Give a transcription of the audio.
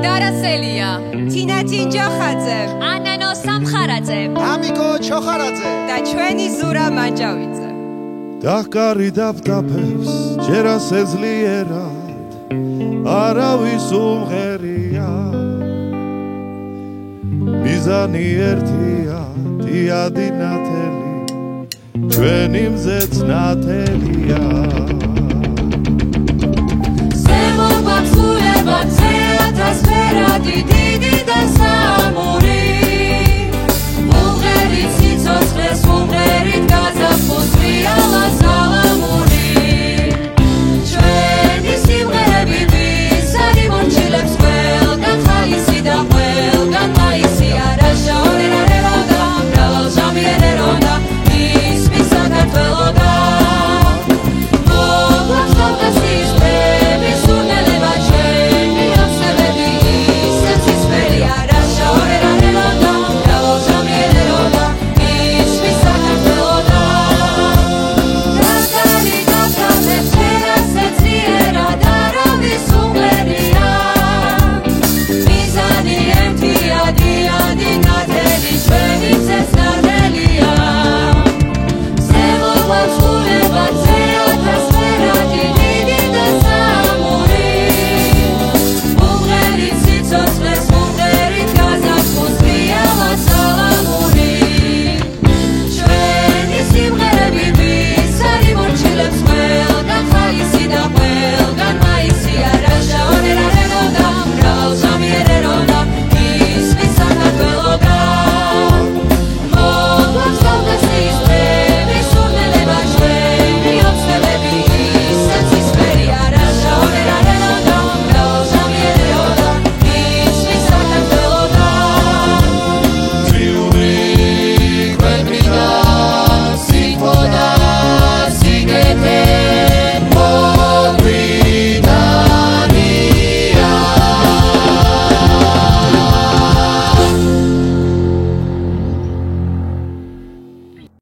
დარასელია, თინა ჯინჯახაძე, ანანო სამხარაძე, ამიგო ჩოხარაძე და ჩვენი ზურა მანჯავიძე. დახკარი დაფთაფებს ჯერ ასეძლიერად არავის უმღერია მიზანი ერთია დიადი ნათელი ჩვენი მზეც ნათელია